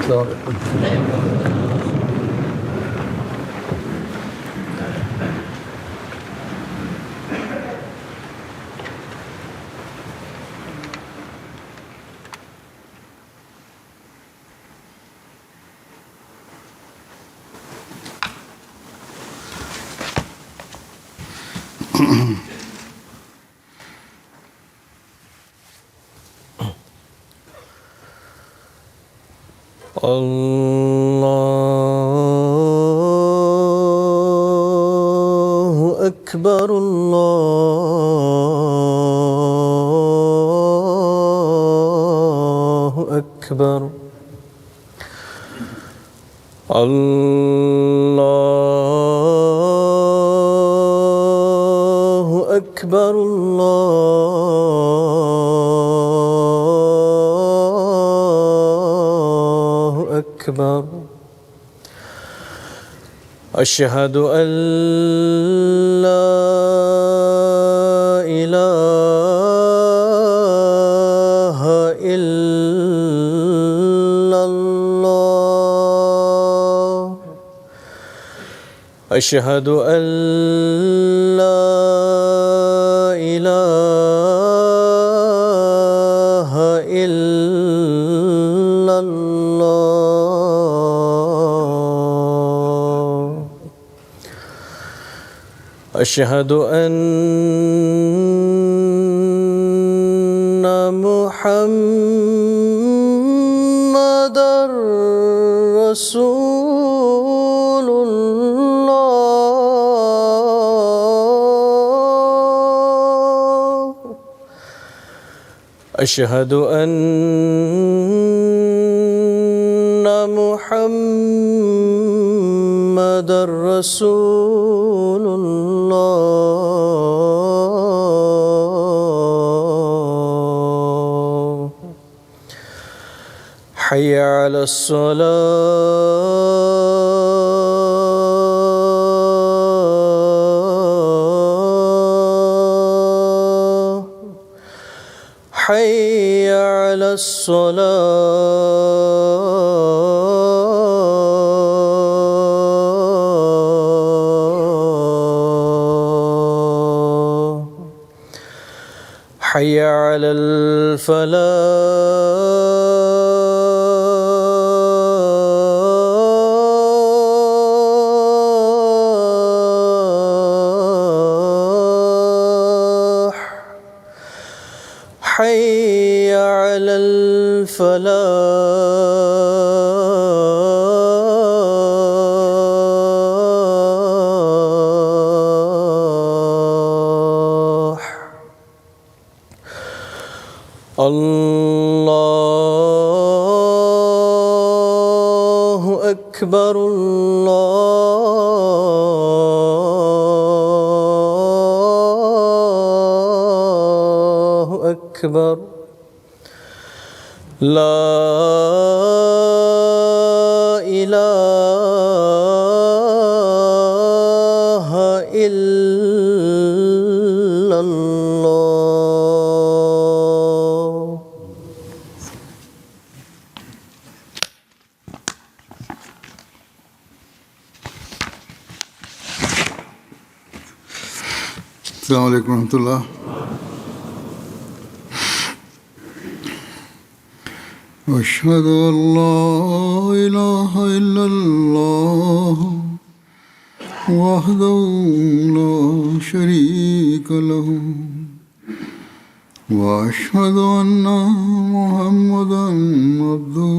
السلام عليكم. الله أكبر الله أكبر الله أكبر الله أكبر أشهد أن لا إله إلا الله أشهد أن لا إله إلا الله أشهد أن محمدًا رسول الله أشهد أن محمدًا رسول الله حي على الصلاة حي على الصلاة حي على الفلاح حي على الفلاح الله أكبر الله أكبر لا إله إلا الله السلام عليكم ورحمة الله. أشهد أن لا إله إلا الله وحده لا شريك له وأشهد أن محمدا عبده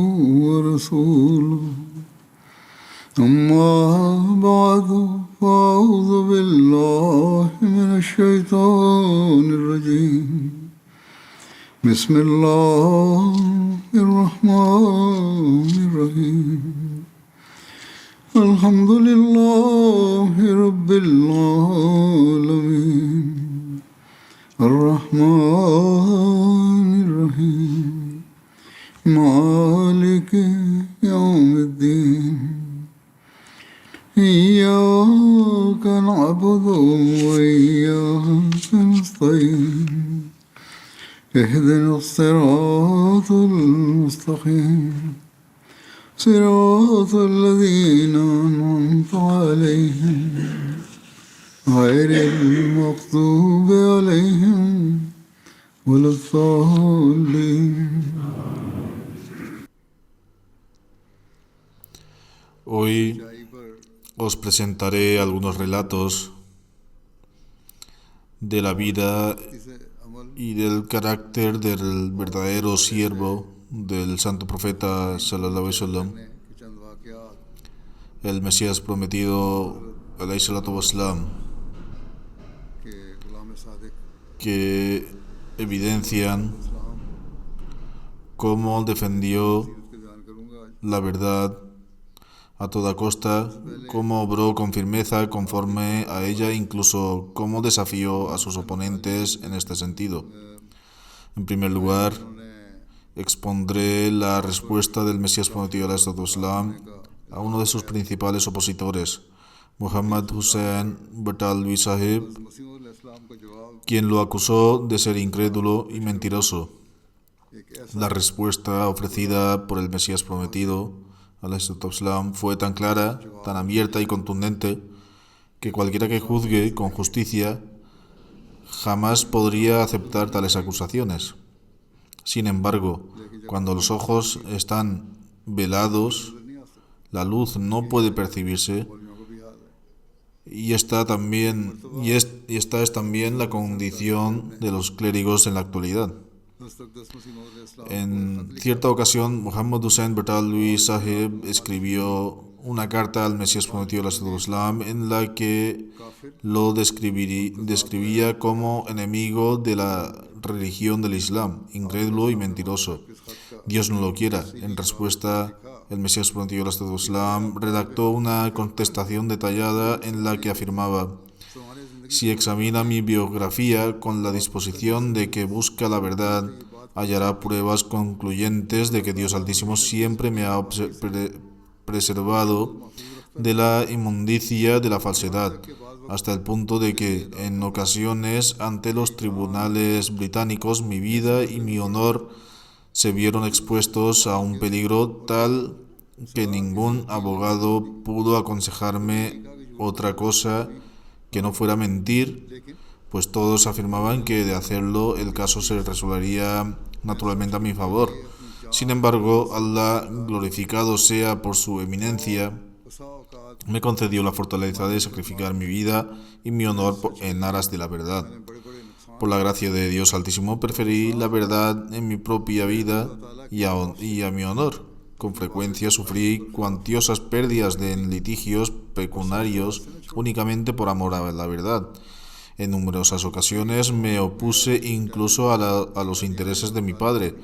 ورسوله أما بعد فأعوذ بالله من الشيطان الرجيم بسم الله الرحمن الرحيم الحمد لله رب العالمين الرحمن الرحيم مالك يوم الدين إياك نعبد وإياك نستعين اهدنا الصراط المستقيم صراط الذين أنعمت عليهم غير المغضوب عليهم ولا الضالين. Hoy os presentaré algunos relatos de la vida y del carácter del verdadero siervo del santo profeta sallallahu alaihi wasallam, el Mesías prometido alayhi salatu wassalam, que evidencian cómo defendió la verdad a toda costa, cómo obró con firmeza conforme a ella, incluso cómo desafió a sus oponentes en este sentido. En primer lugar, expondré la respuesta del Mesías prometido alayhi salatu wassalam a uno de sus principales opositores, Muhammad Hussain Batalvi Sahib, quien lo acusó de ser incrédulo y mentiroso. La respuesta ofrecida por el Mesías prometido alayhi salatu wassalam fue tan clara, tan abierta y contundente, que cualquiera que juzgue con justicia jamás podría aceptar tales acusaciones. Sin embargo, cuando los ojos están velados, la luz no puede percibirse, y esta es también la condición de los clérigos en la actualidad. En cierta ocasión, Muhammad Hussain Batalvi Sahib escribió una carta al Mesías prometido alayhi salatu wassalam en la que lo describía como enemigo de la religión del Islam, incrédulo y mentiroso. Dios no lo quiera. En respuesta, el Mesías prometido alayhi salatu wassalam redactó una contestación detallada en la que afirmaba: si examina mi biografía con la disposición de que busca la verdad, hallará pruebas concluyentes de que Dios Altísimo siempre me ha preservado de la inmundicia de la falsedad, hasta el punto de que, en ocasiones, ante los tribunales británicos, mi vida y mi honor se vieron expuestos a un peligro tal que ningún abogado pudo aconsejarme otra cosa que no fuera mentir, pues todos afirmaban que de hacerlo el caso se resolvería naturalmente a mi favor. Sin embargo, Allah, glorificado sea por su eminencia, me concedió la fortaleza de sacrificar mi vida y mi honor en aras de la verdad. Por la gracia de Dios Altísimo, preferí la verdad en mi propia vida y a mi honor. Con frecuencia sufrí cuantiosas pérdidas en litigios pecuniarios únicamente por amor a la verdad. En numerosas ocasiones me opuse incluso a los intereses de mi padre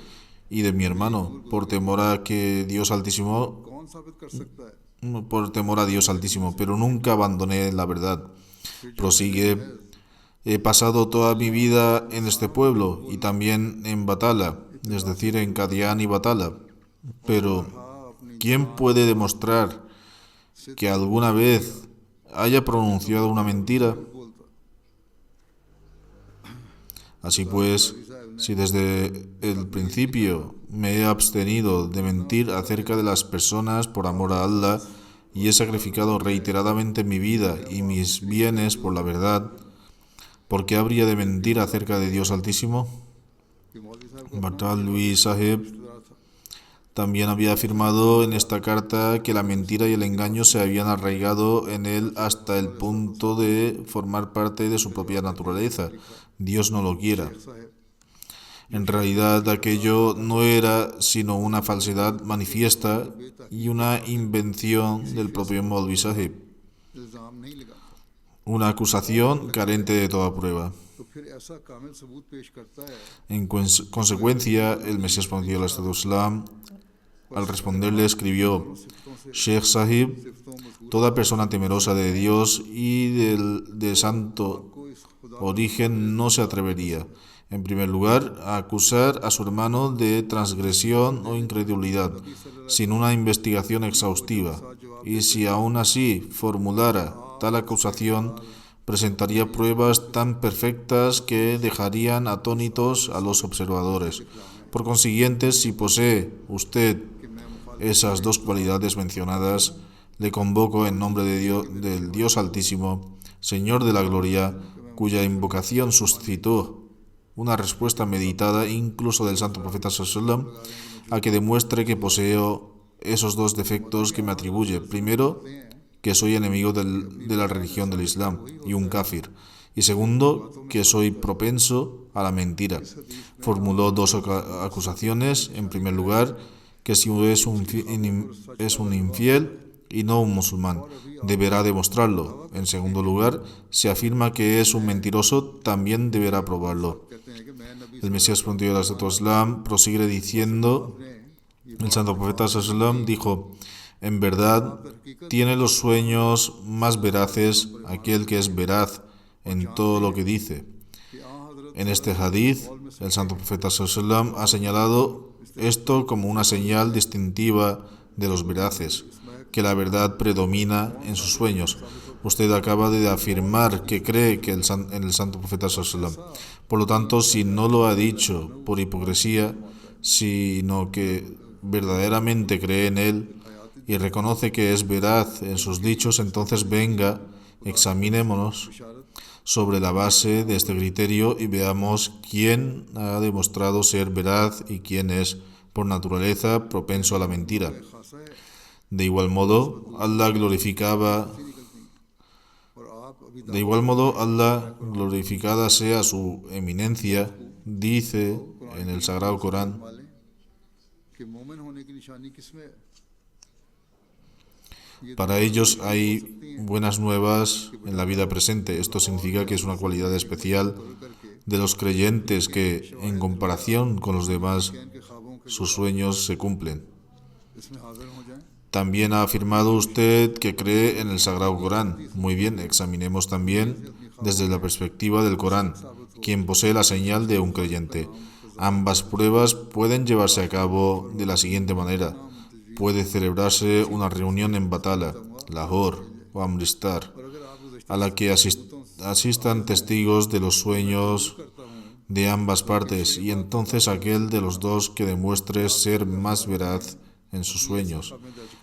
y de mi hermano, por temor a Dios Altísimo, pero nunca abandoné la verdad. Prosigue: he pasado toda mi vida en este pueblo y también en Batala, es decir, en Qadian y Batala. Pero, ¿quién puede demostrar que alguna vez haya pronunciado una mentira? Así pues, si desde el principio me he abstenido de mentir acerca de las personas por amor a Allah y he sacrificado reiteradamente mi vida y mis bienes por la verdad, ¿por qué habría de mentir acerca de Dios Altísimo? Batalvi Sahib también había afirmado en esta carta que la mentira y el engaño se habían arraigado en él hasta el punto de formar parte de su propia naturaleza. Dios no lo quiera. En realidad, aquello no era sino una falsedad manifiesta y una invención del propio Maulvi Sahib, una acusación carente de toda prueba. En consecuencia, el Mesías prometido alayhi salatu wassalam, al responderle, escribió: Sheikh Sahib, toda persona temerosa de Dios y de santo origen no se atrevería, en primer lugar, a acusar a su hermano de transgresión o incredulidad, sin una investigación exhaustiva, y si aún así formulara tal acusación, presentaría pruebas tan perfectas que dejarían atónitos a los observadores. Por consiguiente, si posee usted esas dos cualidades mencionadas, le convoco en nombre de del Dios Altísimo, Señor de la Gloria, cuya invocación suscitó una respuesta meditada incluso del santo profeta sallallahu alaihi wasallam, a que demuestre que poseo esos dos defectos que me atribuye. Primero, que soy enemigo de la religión del Islam y un kafir. Y segundo, que soy propenso a la mentira. Formuló dos acusaciones. En primer lugar, que si es un infiel y no un musulmán, deberá demostrarlo. En segundo lugar, se afirma que es un mentiroso, también deberá probarlo. El Mesías pronto del Islam prosigue diciendo, el santo profeta sallam dijo: en verdad, tiene los sueños más veraces aquel que es veraz en todo lo que dice. En este hadith, el santo profeta sallam ha señalado esto como una señal distintiva de los veraces, que la verdad predomina en sus sueños. Usted acaba de afirmar que cree que en el santo profeta sallam. Por lo tanto, si no lo ha dicho por hipocresía, sino que verdaderamente cree en él y reconoce que es veraz en sus dichos, entonces venga, examinémonos sobre la base de este criterio y veamos quién ha demostrado ser veraz y quién es, por naturaleza, propenso a la mentira. De igual modo, Allah glorificada sea su eminencia, dice en el Sagrado Corán: para ellos hay buenas nuevas en la vida presente. Esto significa que es una cualidad especial de los creyentes que, en comparación con los demás, sus sueños se cumplen. También ha afirmado usted que cree en el Sagrado Corán. Muy bien, examinemos también desde la perspectiva del Corán, quien posee la señal de un creyente. Ambas pruebas pueden llevarse a cabo de la siguiente manera. Puede celebrarse una reunión en Batala, Lahore o Amritsar, a la que asistan testigos de los sueños de ambas partes, y entonces aquel de los dos que demuestre ser más veraz en sus sueños,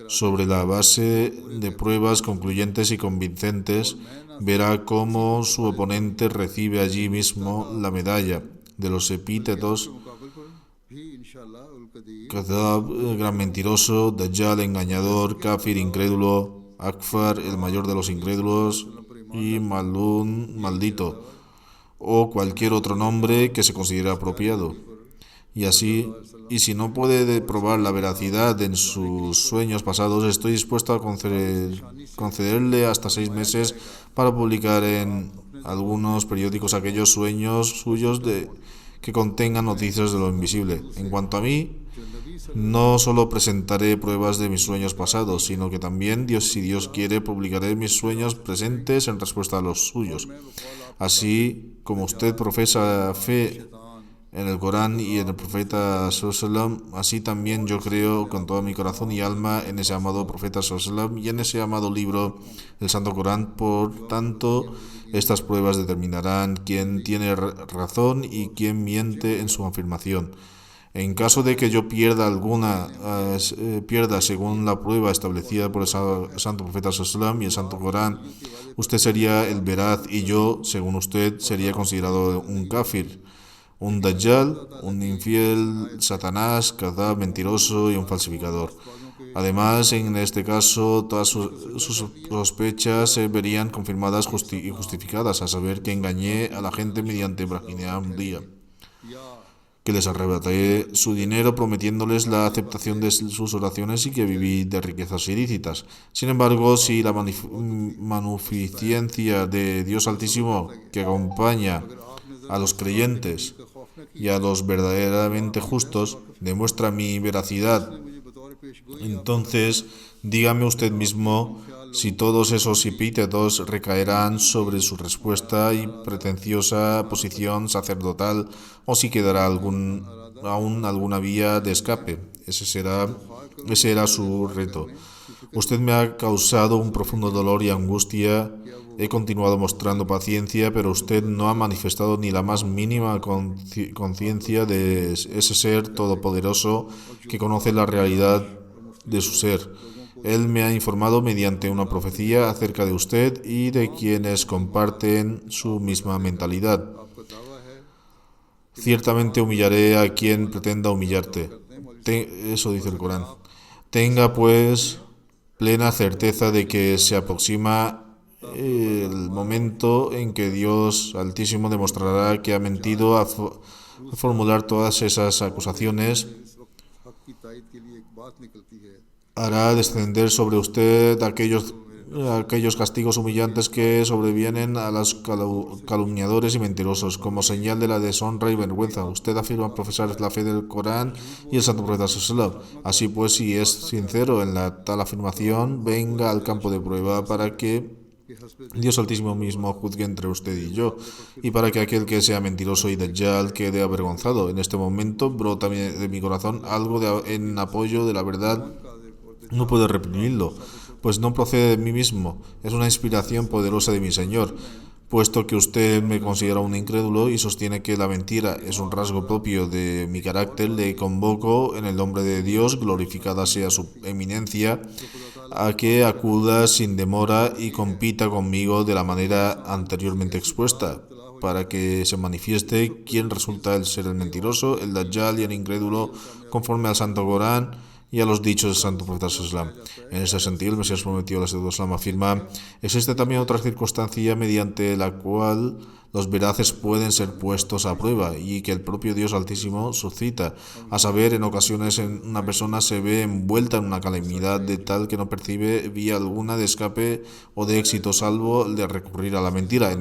sobre la base de pruebas concluyentes y convincentes, verá cómo su oponente recibe allí mismo la medalla de los epítetos: Kadhab, gran mentiroso; Dajjal, engañador; Kafir, incrédulo; Akfar, el mayor de los incrédulos; y Malún, maldito, o cualquier otro nombre que se considere apropiado. Y así, y si no puede probar la veracidad en sus sueños pasados, estoy dispuesto a concederle hasta 6 meses para publicar en algunos periódicos aquellos sueños suyos que contengan noticias de lo invisible. En cuanto a mí, no solo presentaré pruebas de mis sueños pasados, sino que también, si Dios quiere, publicaré mis sueños presentes en respuesta a los suyos. Así como usted profesa fe en el Corán y en el profeta sallam, así también yo creo con todo mi corazón y alma en ese amado profeta sallam y en ese amado libro, el Santo Corán. Por tanto, estas pruebas determinarán quién tiene razón y quién miente en su afirmación. En caso de que yo pierda según la prueba establecida por el santo profeta sallam y el Santo Corán, usted sería el veraz y yo, según usted, sería considerado un kafir, un dajjal, un infiel, Satanás, Kadhab, mentiroso y un falsificador. Además, en este caso, todas sus sospechas se verían confirmadas y justificadas, a saber que engañé a la gente mediante Brahminea un día, que les arrebaté su dinero prometiéndoles la aceptación de sus oraciones y que viví de riquezas ilícitas. Sin embargo, si la magnificencia de Dios Altísimo, que acompaña a los creyentes y a los verdaderamente justos, demuestra mi veracidad, entonces dígame usted mismo si todos esos epítetos recaerán sobre su respuesta y pretenciosa posición sacerdotal o si quedará aún alguna vía de escape. Ese era su reto. Usted me ha causado un profundo dolor y angustia. He continuado mostrando paciencia, pero usted no ha manifestado ni la más mínima conciencia de ese ser todopoderoso que conoce la realidad de su ser. Él me ha informado mediante una profecía acerca de usted y de quienes comparten su misma mentalidad. Ciertamente humillaré a quien pretenda humillarte. Eso dice el Corán. Tenga pues plena certeza de que se aproxima el momento en que Dios Altísimo demostrará que ha mentido a formular todas esas acusaciones. Hará descender sobre usted aquellos castigos humillantes que sobrevienen a los calumniadores y mentirosos, como señal de la deshonra y vergüenza. Usted afirma profesar la fe del Corán y el Santo Profeta Sallallahu. Así pues, si es sincero en tal afirmación, venga al campo de prueba para que Dios Altísimo mismo juzgue entre usted y yo, y para que aquel que sea mentiroso y dajjal quede avergonzado. En este momento brota de mi corazón algo en apoyo de la verdad. No puedo reprimirlo, pues no procede de mí mismo, es una inspiración poderosa de mi Señor. Puesto que usted me considera un incrédulo y sostiene que la mentira es un rasgo propio de mi carácter, le convoco en el nombre de Dios, glorificada sea su eminencia, a que acuda sin demora y compita conmigo de la manera anteriormente expuesta, para que se manifieste quién resulta el ser el mentiroso, el dajjal y el incrédulo, conforme al Santo Corán y a los dichos del Santo Profeta Sallallahu. En ese sentido, el Mesías prometido Sallallahu afirma: existe también otra circunstancia mediante la cual los veraces pueden ser puestos a prueba y que el propio Dios Altísimo suscita, a saber, en ocasiones una persona se ve envuelta en una calamidad de tal que no percibe vía alguna de escape o de éxito salvo el de recurrir a la mentira.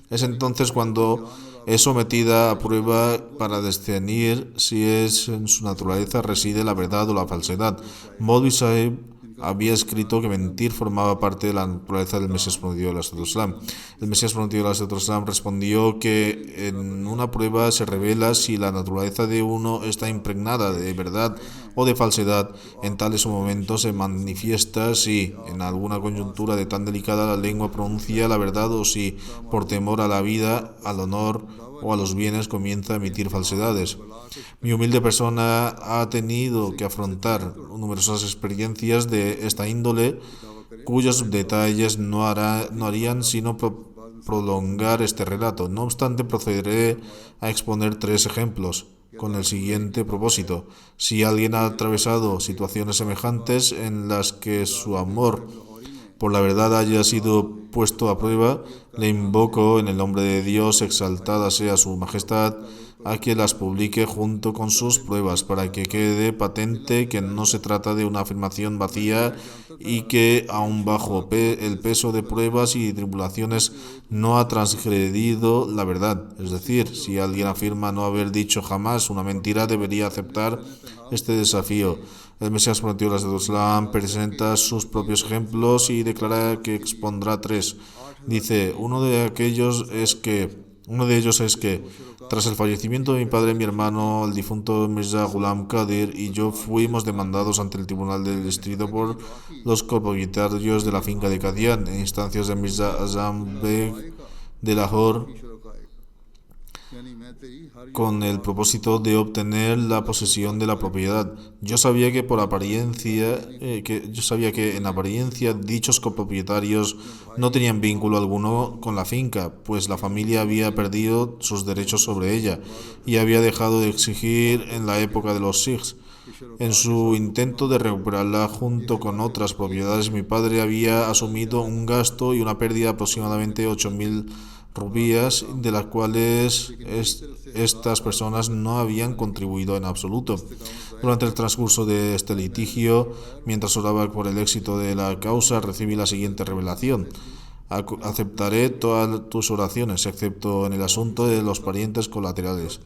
Es entonces cuando es sometida a prueba para discernir si es en su naturaleza reside la verdad o la falsedad. Maulvi Sahib había escrito que mentir formaba parte de la naturaleza del Mesías prometido de la Islam. El Mesías prometido de la Islam respondió que en una prueba se revela si la naturaleza de uno está impregnada de verdad o de falsedad. En tales momentos se manifiesta si en alguna coyuntura de tan delicada la lengua pronuncia la verdad o si por temor a la vida, al honor o a los bienes comienza a emitir falsedades. Mi humilde persona ha tenido que afrontar numerosas experiencias de esta índole, cuyos detalles no harían sino prolongar este relato. No obstante, procederé a exponer 3 ejemplos con el siguiente propósito. Si alguien ha atravesado situaciones semejantes en las que su amor por la verdad haya sido puesto a prueba, le invoco en el nombre de Dios, exaltada sea su majestad, a que las publique junto con sus pruebas, para que quede patente que no se trata de una afirmación vacía y que, aun bajo el peso de pruebas y tribulaciones, no ha transgredido la verdad. Es decir, si alguien afirma no haber dicho jamás una mentira, debería aceptar este desafío. El Mesías prometido de la Islam presenta sus propios ejemplos y declara que expondrá 3. Dice, uno de ellos es que tras el fallecimiento de mi padre, mi hermano, el difunto Mirza Ghulam Qadir y yo fuimos demandados ante el tribunal del distrito por los copropietarios de la finca de Qadian en instancias de Mirza Azam Beg de Lahore, con el propósito de obtener la posesión de la propiedad. Yo sabía que en apariencia dichos copropietarios no tenían vínculo alguno con la finca, pues la familia había perdido sus derechos sobre ella y había dejado de exigir en la época de los Sikhs. En su intento de recuperarla junto con otras propiedades, mi padre había asumido un gasto y una pérdida de aproximadamente 8.000 rupías, de las cuales estas personas no habían contribuido en absoluto. Durante el transcurso de este litigio, mientras oraba por el éxito de la causa, recibí la siguiente revelación: aceptaré todas tus oraciones, excepto en el asunto de los parientes colaterales.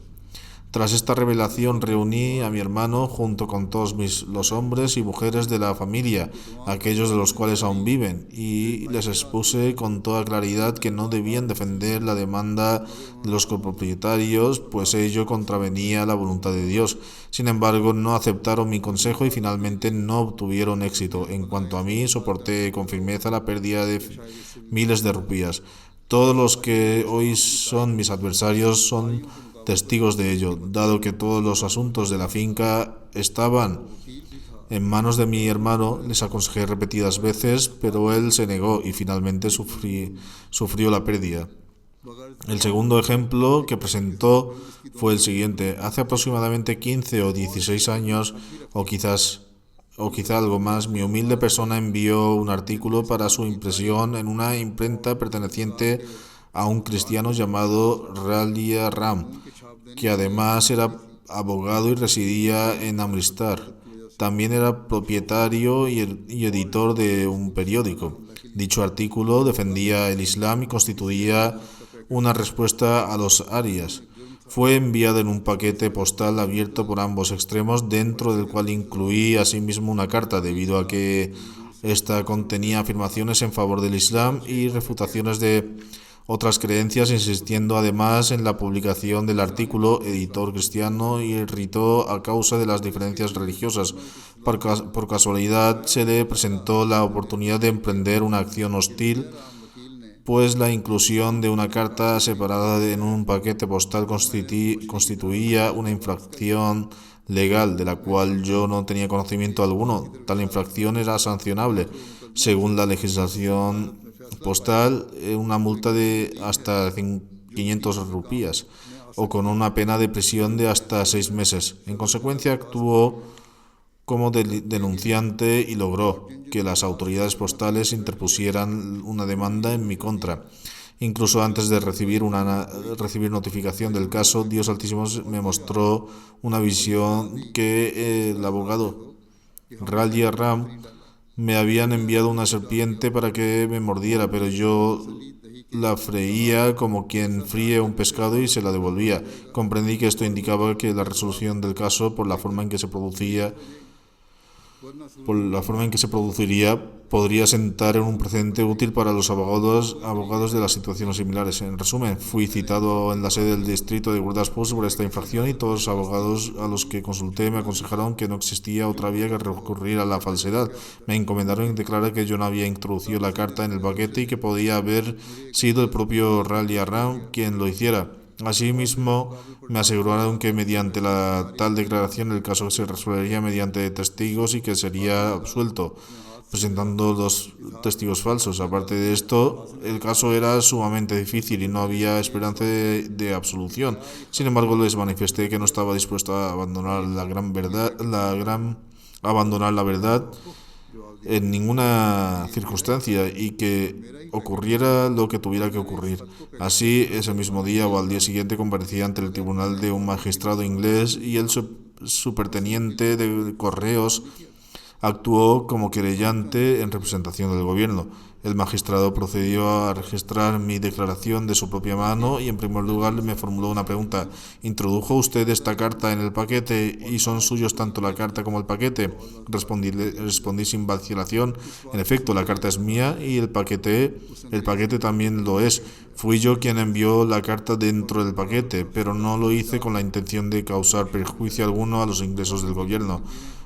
Tras esta revelación reuní a mi hermano junto con todos los hombres y mujeres de la familia, aquellos de los cuales aún viven, y les expuse con toda claridad que no debían defender la demanda de los copropietarios, pues ello contravenía la voluntad de Dios. Sin embargo, no aceptaron mi consejo y finalmente no obtuvieron éxito. En cuanto a mí, soporté con firmeza la pérdida de miles de rupías. Todos los que hoy son mis adversarios son testigos de ello, dado que todos los asuntos de la finca estaban En manos de mi hermano les aconsejé repetidas veces, pero él se negó y finalmente sufrió la pérdida. El segundo ejemplo que presentó fue el siguiente. Hace aproximadamente 15 o 16 años, o quizá algo más, mi humilde persona envió un artículo para su impresión en una imprenta perteneciente a un cristiano llamado Ralia Ram, que además era abogado y residía en Amritsar. También era propietario y editor de un periódico. Dicho artículo defendía el Islam y constituía una respuesta a los arias. Fue enviado en un paquete postal abierto por ambos extremos, dentro del cual incluí asimismo una carta, debido a que esta contenía afirmaciones en favor del Islam y refutaciones de otras creencias, insistiendo además en la publicación del artículo. Editor cristiano irritó a causa de las diferencias religiosas. Por casualidad se le presentó la oportunidad de emprender una acción hostil, pues la inclusión de una carta separada en un paquete postal constituía una infracción legal de la cual yo no tenía conocimiento alguno. Tal infracción era sancionable, según la legislación postal, una multa de hasta 500 rupías o con una pena de prisión de hasta 6 meses. En consecuencia, actuó como denunciante y logró que las autoridades postales interpusieran una demanda en mi contra. Incluso antes de recibir notificación del caso, Dios Altísimo me mostró una visión que el abogado Ralia Ram me habían enviado una serpiente para que me mordiera, pero yo la freía como quien fríe un pescado y se la devolvía. Comprendí que esto indicaba que la resolución del caso, por la forma en que se produciría, podría sentar en un precedente útil para los abogados de las situaciones similares. En resumen, fui citado en la sede del distrito de Gurdaspur sobre esta infracción y todos los abogados a los que consulté me aconsejaron que no existía otra vía que recurrir a la falsedad. Me encomendaron declarar que yo no había introducido la carta en el paquete y que podía haber sido el propio Ralia Ram quien lo hiciera. Asimismo, me aseguraron que mediante tal declaración el caso se resolvería mediante testigos y que sería absuelto, presentando 2 testigos falsos. Aparte de esto, el caso era sumamente difícil y no había esperanza de absolución. Sin embargo, les manifesté que no estaba dispuesto a abandonar abandonar la verdad en ninguna circunstancia y que ocurriera lo que tuviera que ocurrir. Así, ese mismo día o al día siguiente comparecía ante el tribunal de un magistrado inglés y el superteniente de correos actuó como querellante en representación del gobierno. El magistrado procedió a registrar mi declaración de su propia mano y en primer lugar me formuló una pregunta. ¿Introdujo usted esta carta en el paquete y son suyos tanto la carta como el paquete? Respondí sin vacilación. En efecto, la carta es mía y el paquete también lo es. Fui yo quien envió la carta dentro del paquete, pero no lo hice con la intención de causar perjuicio alguno a los ingresos del gobierno.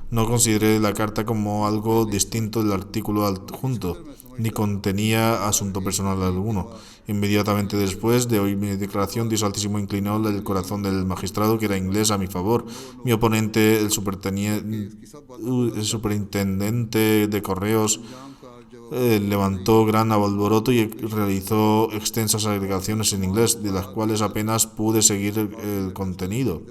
No consideré la carta como algo distinto del artículo adjunto, ni contenía asunto personal alguno. Inmediatamente después de oír mi declaración, Dios Altísimo inclinó el corazón del magistrado, que era inglés, a mi favor. Mi oponente, el superintendente de correos, levantó gran alboroto y realizó extensas alegaciones en inglés, de las cuales apenas pude seguir el contenido,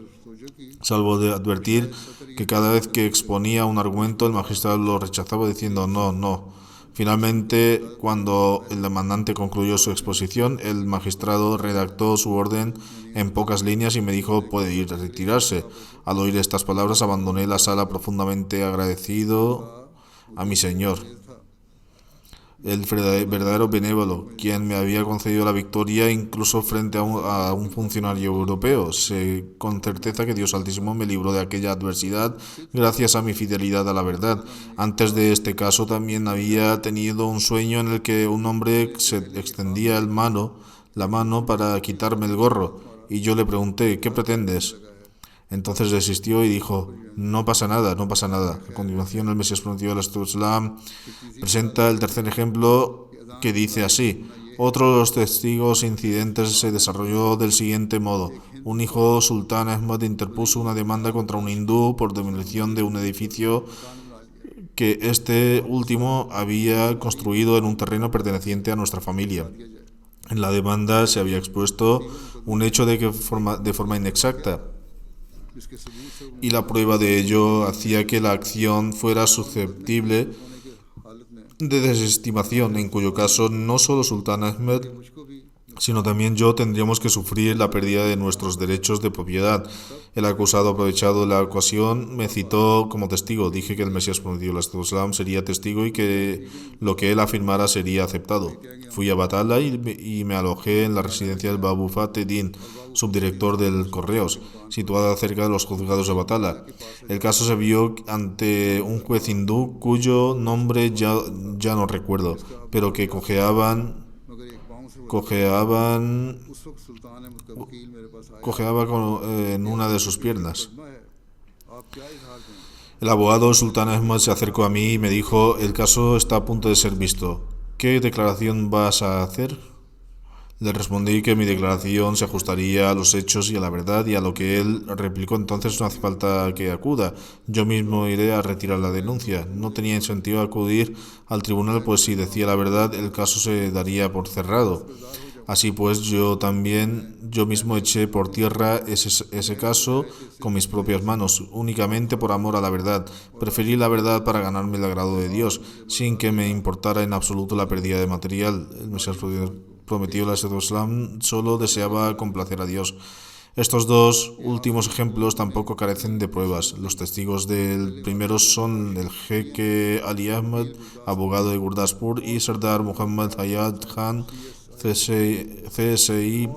salvo de advertir que cada vez que exponía un argumento el magistrado lo rechazaba diciendo no. Finalmente, cuando el demandante concluyó su exposición, el magistrado redactó su orden en pocas líneas y me dijo puede ir a retirarse. Al oír estas palabras abandoné la sala profundamente agradecido a mi señor, el verdadero benévolo, quien me había concedido la victoria incluso frente a un funcionario europeo. Sé con certeza que Dios Altísimo me libró de aquella adversidad gracias a mi fidelidad a la verdad. Antes de este caso también había tenido un sueño en el que un hombre se extendía la mano para quitarme el gorro, y yo le pregunté ¿qué pretendes? Entonces desistió y dijo, no pasa nada. A continuación, el Mesías prometido del Islam presenta el tercer ejemplo, que dice así. Otro de los testigos incidentes se desarrolló del siguiente modo. Un Sultán Ahmad interpuso una demanda contra un hindú por demolición de un edificio que este último había construido en un terreno perteneciente a nuestra familia. En la demanda se había expuesto un hecho de forma inexacta, y la prueba de ello hacía que la acción fuera susceptible de desestimación, en cuyo caso no solo Sultán Ahmed, sino también yo tendríamos que sufrir la pérdida de nuestros derechos de propiedad. El acusado, aprovechado la ocasión, me citó como testigo. Dije que el Mesías prometido, el sería testigo y que lo que él afirmara sería aceptado. Fui a Batala y me alojé en la residencia del Babu Fateh-Din, subdirector del Correos, situada cerca de los juzgados de Batala. El caso se vio ante un juez hindú cuyo nombre ya no recuerdo, pero que cojeaba en una de sus piernas. El abogado Sultán Ahmad se acercó a mí y me dijo: el caso está a punto de ser visto. ¿Qué declaración vas a hacer? Le respondí que mi declaración se ajustaría a los hechos y a la verdad, y a lo que él replicó: entonces no hace falta que acuda, yo mismo iré a retirar la denuncia. No tenía sentido acudir al tribunal, pues si decía la verdad el caso se daría por cerrado. Así pues, yo mismo eché por tierra ese caso con mis propias manos, únicamente por amor a la verdad. Preferí la verdad para ganarme el agrado de Dios, sin que me importara en absoluto la pérdida de material. El Mesías prometido, la Islam, solo deseaba complacer a Dios. Estos dos últimos ejemplos tampoco carecen de pruebas. Los testigos del primero son el jeque Ali Ahmad, abogado de Gurdaspur, y Sardar Muhammad Hayat Khan, CSI.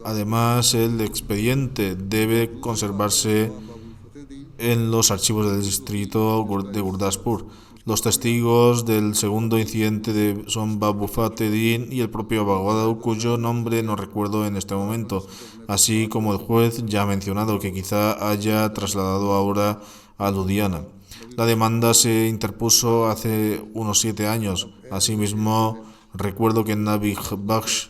Además, el expediente debe conservarse en los archivos del distrito de Gurdaspur. Los testigos del segundo incidente son Babu Fateh-Din y el propio abogado, cuyo nombre no recuerdo en este momento, así como el juez ya mencionado, que quizá haya trasladado ahora a Ludhiana. La demanda se interpuso hace unos 7 años. Asimismo, recuerdo que Nabi Bakhsh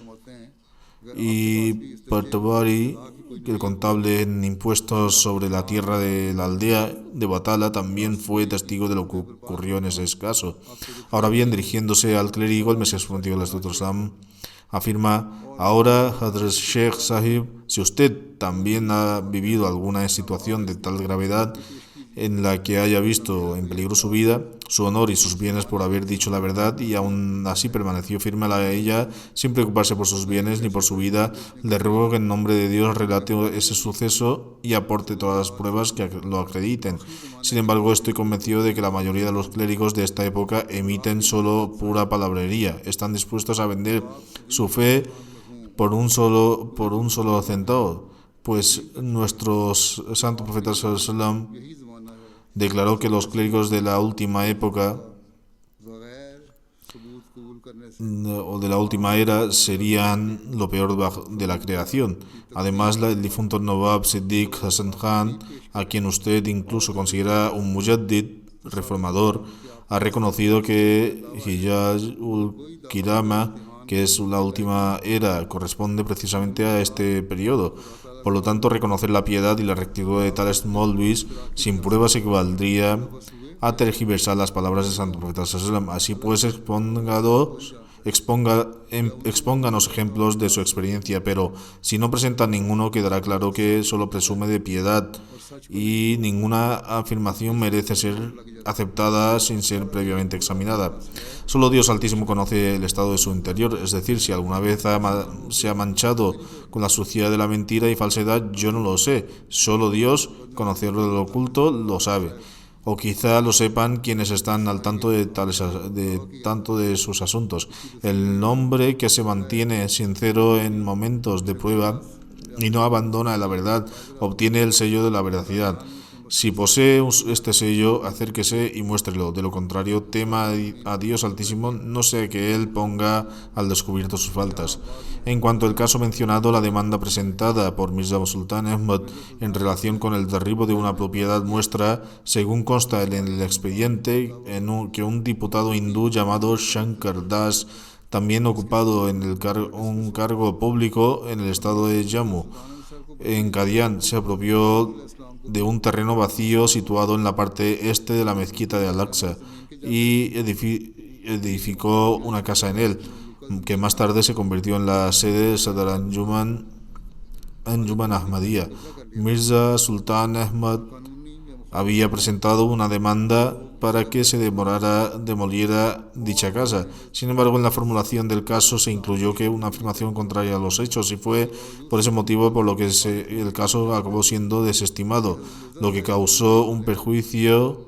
y Patwari, el contable en impuestos sobre la tierra de la aldea de Batala, también fue testigo de lo que ocurrió en ese caso. Ahora bien, dirigiéndose al clérigo, el Mesías prometido del Islam afirma: ahora, Hadrat Sheikh Sahib, si usted también ha vivido alguna situación de tal gravedad en la que haya visto en peligro su vida, su honor y sus bienes por haber dicho la verdad, y aún así permaneció firme a ella sin preocuparse por sus bienes ni por su vida, le ruego que en nombre de Dios relate ese suceso y aporte todas las pruebas que lo acrediten. Sin embargo, estoy convencido de que la mayoría de los clérigos de esta época emiten solo pura palabrería. Están dispuestos a vender su fe por un solo centavo, pues nuestro santo profeta sallallahu alaihi wasallam declaró que los clérigos de la última época o de la última era serían lo peor de la creación. Además, el difunto Nawab Siddiq Hassan Khan, a quien usted incluso considera un mujaddid, reformador, ha reconocido que Hijaz ul-Kirama, que es la última era, corresponde precisamente a este periodo. Por lo tanto, reconocer la piedad y la rectitud de tales molvis sin pruebas equivaldría a tergiversar las palabras del Santo Profeta sallallahu alaihi wasallam. Así pues, expónganos ejemplos de su experiencia, pero si no presentan ninguno, quedará claro que solo presume de piedad y ninguna afirmación merece ser aceptada sin ser previamente examinada. Solo Dios Altísimo conoce el estado de su interior, es decir, si alguna vez se ha manchado con la suciedad de la mentira y falsedad, yo no lo sé. Solo Dios, conocedor de lo oculto, lo sabe. O quizá lo sepan quienes están al tanto de sus asuntos. El hombre que se mantiene sincero en momentos de prueba y no abandona la verdad, obtiene el sello de la veracidad. Si posee este sello, acérquese y muéstrelo. De lo contrario, tema a Dios Altísimo, no sea que Él ponga al descubierto sus faltas. En cuanto al caso mencionado, la demanda presentada por Mirza Sultan Ahmad en relación con el derribo de una propiedad muestra, según consta en el expediente, que un diputado hindú llamado Shankar Das, también ocupado en un cargo público en el estado de Jammu, en Kadian, se apropió de un terreno vacío situado en la parte este de la mezquita de Al-Aqsa y edificó una casa en él, que más tarde se convirtió en la sede de Sadr Anjuman Ahmadiyya. Mirza Sultan Ahmad había presentado una demanda para que se demoliera dicha casa. Sin embargo, en la formulación del caso se incluyó que una afirmación contraria a los hechos, y fue por ese motivo por lo que el caso acabó siendo desestimado, lo que causó un perjuicio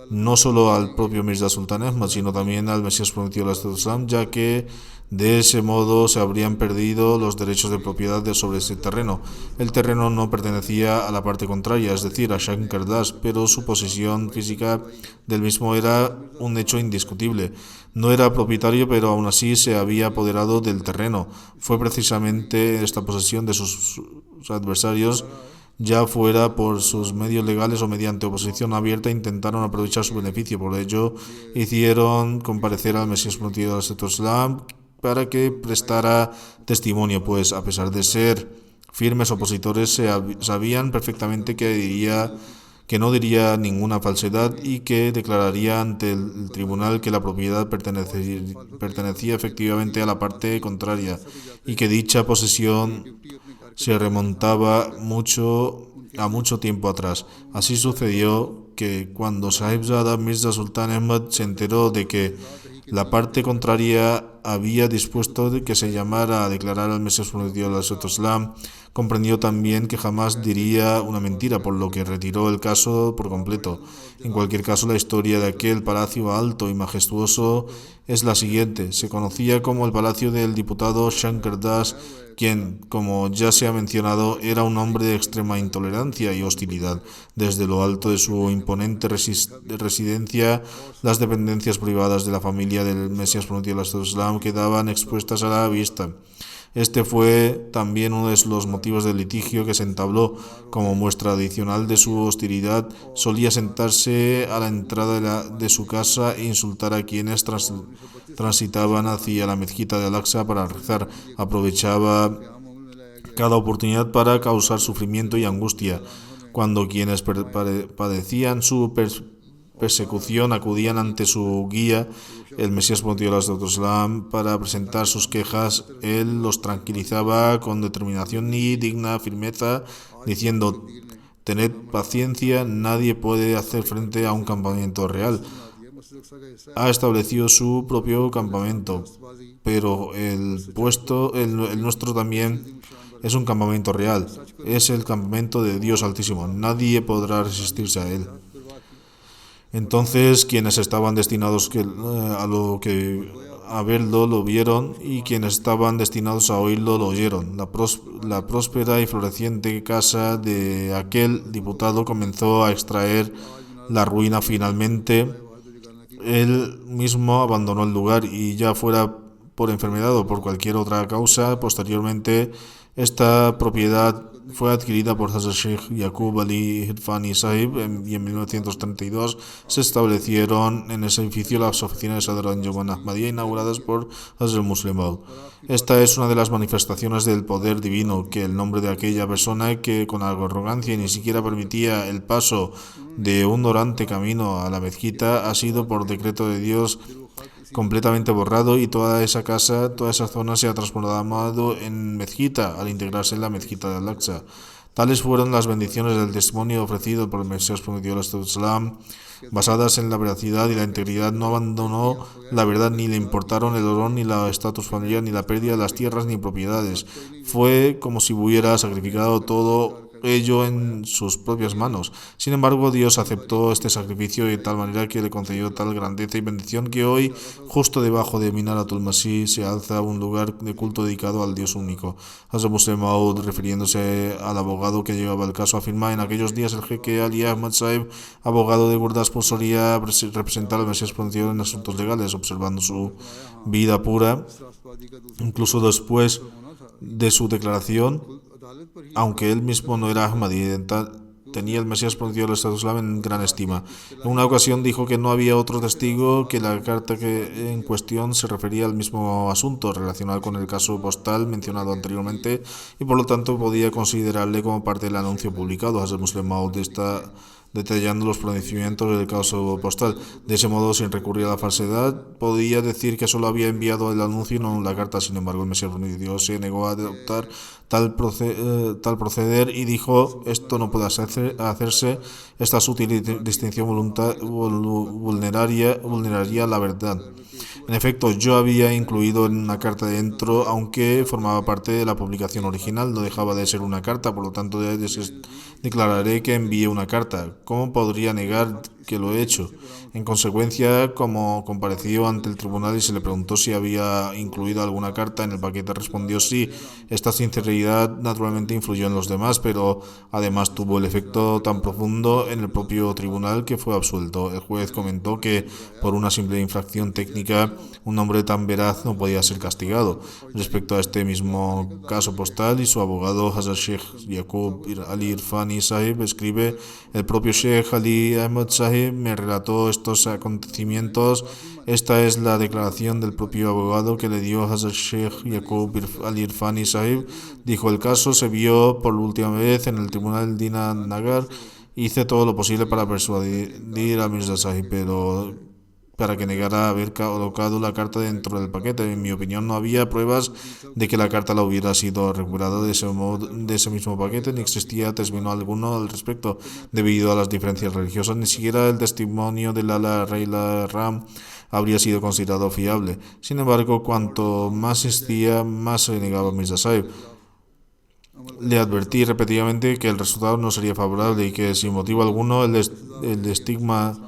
no solo al propio Mirza Sultan Ahmad, sino también al Mesías prometido del Islam, ya que de ese modo se habrían perdido los derechos de propiedad sobre ese terreno. El terreno no pertenecía a la parte contraria, es decir, a Shankar Das, pero su posesión física del mismo era un hecho indiscutible. No era propietario, pero aún así se había apoderado del terreno. Fue precisamente esta posesión de sus adversarios, ya fuera por sus medios legales o mediante oposición abierta, intentaron aprovechar su beneficio. Por ello, hicieron comparecer al Mesías prometido del Islam para que prestara testimonio, pues a pesar de ser firmes opositores, sabían perfectamente que no diría ninguna falsedad y que declararía ante el tribunal que la propiedad pertenecía efectivamente a la parte contraria y que dicha posesión se remontaba a mucho tiempo atrás. Así sucedió que cuando Sahibzada Mirza Sultan Ahmad se enteró de que la parte contraria había dispuesto de que se llamara a declarar al Mesías prometido del Islam, comprendió también que jamás diría una mentira, por lo que retiró el caso por completo. En cualquier caso, la historia de aquel palacio alto y majestuoso es la siguiente. Se conocía como el palacio del diputado Shankar Das, quien, como ya se ha mencionado, era un hombre de extrema intolerancia y hostilidad. Desde lo alto de su imponente residencia, las dependencias privadas de la familia del Mesías prometido del Islam quedaban expuestas a la vista. Este fue también uno de los motivos del litigio que se entabló. Como muestra adicional de su hostilidad, solía sentarse a la entrada de su casa e insultar a quienes transitaban hacia la mezquita de Al-Aqsa para rezar. Aprovechaba cada oportunidad para causar sufrimiento y angustia. Cuando quienes padecían su persecución acudían ante su guía, el Mesías prometido del Islam, para presentar sus quejas, él los tranquilizaba con determinación y digna firmeza, diciendo: tened paciencia, nadie puede hacer frente a un campamento real. Ha establecido su propio campamento, pero el nuestro también es un campamento real, es el campamento de Dios Altísimo, nadie podrá resistirse a él. Entonces quienes estaban destinados a verlo lo vieron, y quienes estaban destinados a oírlo lo oyeron. La próspera y floreciente casa de aquel diputado comenzó a extraer la ruina. Finalmente, él mismo abandonó el lugar, y ya fuera por enfermedad o por cualquier otra causa, posteriormente esta propiedad fue adquirida por Hazrat Sheikh Yaqub Ali Hirfani Sahib, y en 1932 se establecieron en ese edificio las oficinas de Sadr Anjuman Ahmadiyya, inauguradas por Hazrat Muslim Maud. Esta es una de las manifestaciones del poder divino, que el nombre de aquella persona que con arrogancia ni siquiera permitía el paso de un orante camino a la mezquita ha sido por decreto de Dios completamente borrado, y toda esa zona se ha transformado en mezquita al integrarse en la mezquita de Al-Aqsa. Tales fueron las bendiciones del testimonio ofrecido por el Mesías prometido del Islam, basadas en la veracidad y la integridad. No abandonó la verdad, ni le importaron el honor, ni la estatus familiar, ni la pérdida de las tierras ni propiedades. Fue como si hubiera sacrificado todo ello en sus propias manos. Sin embargo, Dios aceptó este sacrificio de tal manera que le concedió tal grandeza y bendición que hoy, justo debajo de Minaratul Masih, se alza un lugar de culto dedicado al Dios único. Hazrat Muslim Maud, refiriéndose al abogado que llevaba el caso, afirma: en aquellos días el jeque Ali Ahmad Sahib, abogado de Gurdaspur, solía representar al Mesías prometido en asuntos legales, observando su vida pura, incluso después de su declaración. Aunque él mismo no era Ahmadi, tenía el Mesías prometido del Estado Islam en gran estima. En una ocasión dijo que no había otro testigo, que la carta que en cuestión se refería al mismo asunto relacionado con el caso postal mencionado anteriormente y por lo tanto podía considerarle como parte del anuncio publicado. Hazrat Muslim Maud está detallando los procedimientos del caso postal. De ese modo, sin recurrir a la falsedad, podía decir que solo había enviado el anuncio y no la carta. Sin embargo, el Mesías prometido se negó a adoptar tal proceder y dijo: esto no puede hacerse, esta sutil distinción vulneraría la verdad. En efecto, yo había incluido en una carta dentro, aunque formaba parte de la publicación original, no dejaba de ser una carta, por lo tanto declararé que envié una carta. ¿Cómo podría negar que lo he hecho? En consecuencia, como compareció ante el tribunal y se le preguntó si había incluido alguna carta en el paquete, respondió sí. Esta sinceridad naturalmente influyó en los demás, pero además tuvo el efecto tan profundo en el propio tribunal que fue absuelto. El juez comentó que por una simple infracción técnica un hombre tan veraz no podía ser castigado. Respecto a este mismo caso postal y su abogado Hazrat Sheikh Yaqub Ali Irfani Sahib escribe: el propio Sheikh Ali Ahmad Sahib me relató estos acontecimientos. Esta es la declaración del propio abogado que le dio Hazrat Sheikh Yaqub Ali Irfani Sahib. Dijo: el caso se vio por última vez en el tribunal Dina Nagar. Hice todo lo posible para persuadir a Mirza Sahib, pero para que negara haber colocado la carta dentro del paquete. En mi opinión, no había pruebas de que la carta la hubiera sido recuperada de ese mismo paquete, ni existía testimonio alguno al respecto. Debido a las diferencias religiosas, ni siquiera el testimonio de Lala Reila Ram habría sido considerado fiable. Sin embargo, cuanto más insistía, más se negaba Mirza Sahib. Le advertí repetidamente que el resultado no sería favorable y que sin motivo alguno el estigma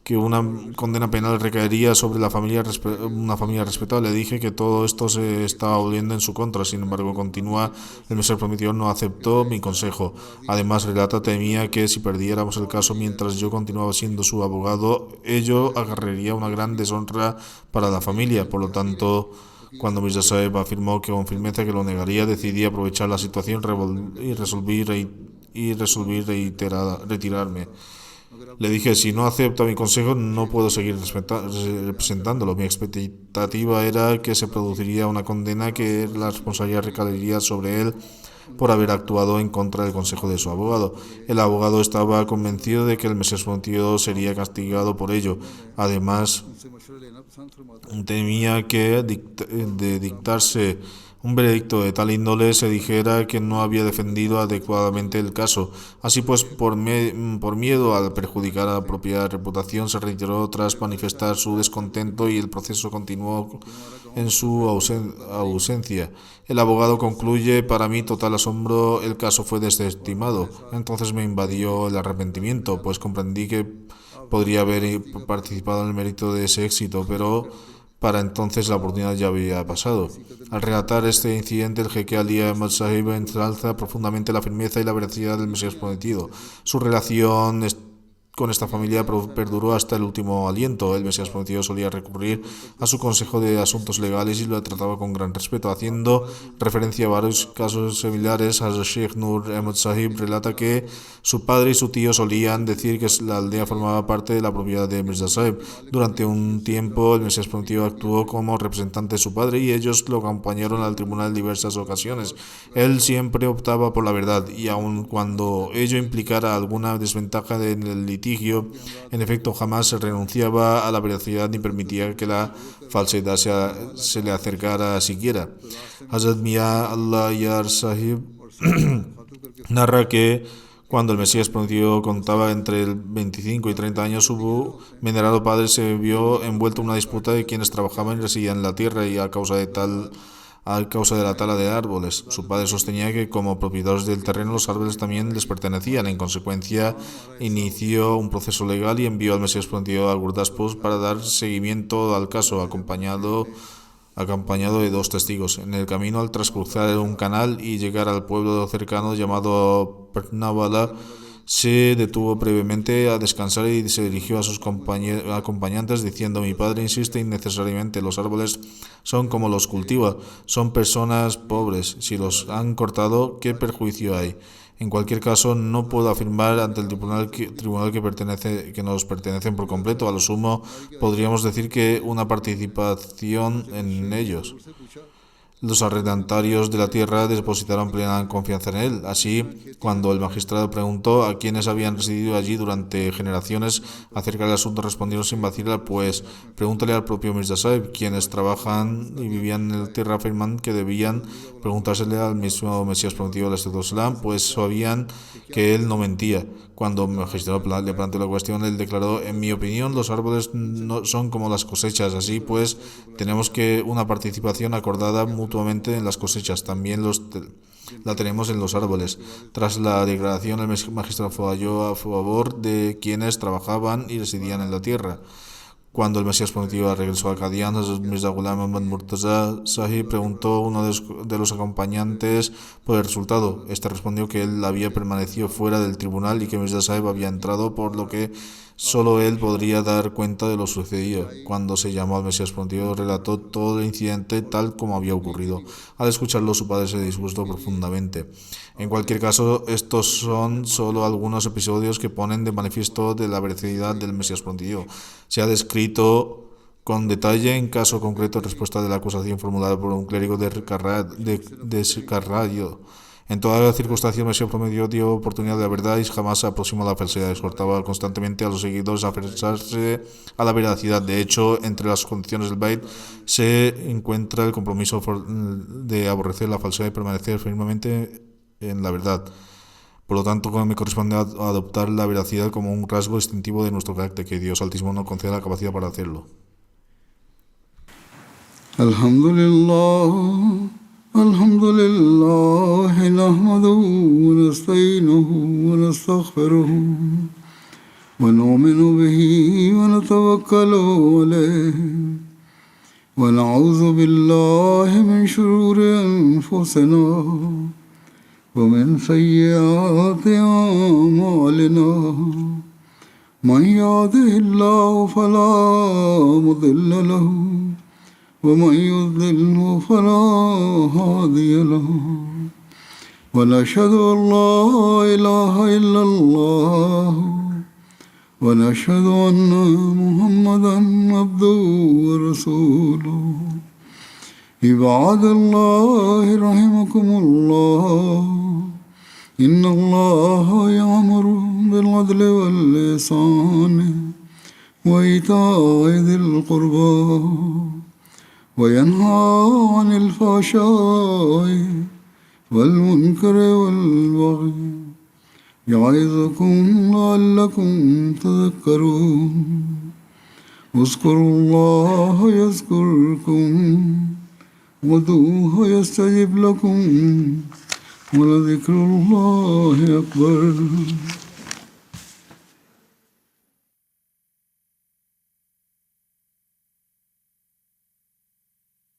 que una condena penal recaería sobre una familia respetable. Le dije que todo esto se estaba volviendo en su contra. Sin embargo, continúa, el Mesías prometido no aceptó mi consejo. Además, relata, temía que si perdiéramos el caso mientras yo continuaba siendo su abogado, ello acarrearía una gran deshonra para la familia. Por lo tanto, cuando Mirza Sahib afirmó que con firmeza que lo negaría, decidí aprovechar la situación y resolví retirarme. Le dije: si no acepta mi consejo, no puedo seguir representándolo. Mi expectativa era que se produciría una condena, que la responsabilidad recaería sobre él por haber actuado en contra del consejo de su abogado. El abogado estaba convencido de que el Mesías prometido sería castigado por ello. Además, temía que de dictarse un veredicto de tal índole se dijera que no había defendido adecuadamente el caso. Así pues, por miedo a perjudicar a la propia reputación, se retiró tras manifestar su descontento y el proceso continuó en su ausencia. El abogado concluye: para mi total asombro, el caso fue desestimado. Entonces me invadió el arrepentimiento, pues comprendí que podría haber participado en el mérito de ese éxito, pero para entonces la oportunidad ya había pasado. Al relatar este incidente, el jeque Ali Ahmad Sahib ensalza profundamente la firmeza y la veracidad del Mesías prometido. Su relación con esta familia perduró hasta el último aliento. El Mesías prometido solía recurrir a su consejo de asuntos legales y lo trataba con gran respeto. Haciendo referencia a varios casos similares, Hazrat Sheikh Nur Ahmad Sahib relata que su padre y su tío solían decir que la aldea formaba parte de la propiedad de Mirza Sahib. Durante un tiempo, el Mesías prometido actuó como representante de su padre y ellos lo acompañaron al tribunal en diversas ocasiones. Él siempre optaba por la verdad, y aun cuando ello implicara alguna desventaja en el litigio, en efecto, jamás se renunciaba a la veracidad ni permitía que la falsedad se le acercara siquiera. Hazrat Mia Allah Yar Sahib narra que cuando el Mesías prometido contaba entre 25 y 30 años, su venerado padre se vio envuelto en una disputa de quienes trabajaban y residían en la tierra, y a causa de la tala de árboles. Su padre sostenía que como propietarios del terreno los árboles también les pertenecían. En consecuencia, inició un proceso legal y envió al Mesías prometido a Gurdaspur para dar seguimiento al caso, acompañado de 2 testigos. En el camino, al transcruzar un canal y llegar al pueblo cercano llamado Patnavala, se detuvo brevemente a descansar y se dirigió a sus acompañantes diciendo: mi padre insiste innecesariamente, los árboles son como los cultiva, son personas pobres, si los han cortado, ¿qué perjuicio hay? En cualquier caso, no puedo afirmar ante el tribunal que nos pertenecen por completo. A lo sumo, podríamos decir que una participación en ellos. Los arrendatarios de la tierra depositaron plena confianza en él. Así, cuando el magistrado preguntó a quienes habían residido allí durante generaciones acerca del asunto, respondieron sin vacilar: pues pregúntale al propio Mirza Sahib. Quienes trabajan y vivían en la tierra afirman que debían preguntársele al mismo Mesías prometido del Islam, pues sabían que él no mentía. Cuando el magistrado le planteó la cuestión, él declaró: en mi opinión, los árboles no son como las cosechas. Así pues, tenemos que una participación acordada mutuamente en las cosechas. También la tenemos en los árboles. Tras la declaración, el magistrado falló a favor de quienes trabajaban y residían en la tierra. Cuando el Mesías prometido regresó a Qadian, Mirza Ghulam Ahmad Murtaza Sahib preguntó a uno de los acompañantes por el resultado. Este respondió que él había permanecido fuera del tribunal y que Mirza Sahib había entrado, por lo que solo él podría dar cuenta de lo sucedido. Cuando se llamó al Mesías prometido, relató todo el incidente tal como había ocurrido. Al escucharlo, su padre se disgustó profundamente. En cualquier caso, estos son solo algunos episodios que ponen de manifiesto de la veracidad del Mesías prometido. Se ha descrito con detalle en caso concreto en respuesta de la acusación formulada por un clérigo de Carrayo. En todas circunstancias, el Mesías prometido dio oportunidad de la verdad y jamás se aproximó a la falsedad. Exhortaba constantemente a los seguidores a aferrarse a la veracidad. De hecho, entre las condiciones del Bait se encuentra el compromiso de aborrecer la falsedad y permanecer firmemente en la verdad. Por lo tanto, me corresponde adoptar la veracidad como un rasgo distintivo de nuestro carácter. Que Dios Altísimo nos conceda la capacidad para hacerlo. Alhamdulillah. الحمد لله نحمده ونستعينه ونستغفره ونؤمن به ونتوكل عليه ونعوذ بالله من شرور أنفسنا ومن سيئات أعمالنا من يهده الله فلا مضل له ومن يضلل فلا هادي له ونشهد أن لا إله إلا الله ونشهد أن محمدا عبده ورسوله عباد الله رحمكم الله إن الله يأمر بالعدل والإحسان وإيتاء ذي القربى وينهى عن الفحشاء والمنكر والبغي يعظكم لعلكم تذكرون اذكروا الله يذكركم وادعوه يستجب لكم ولذكر الله أكبر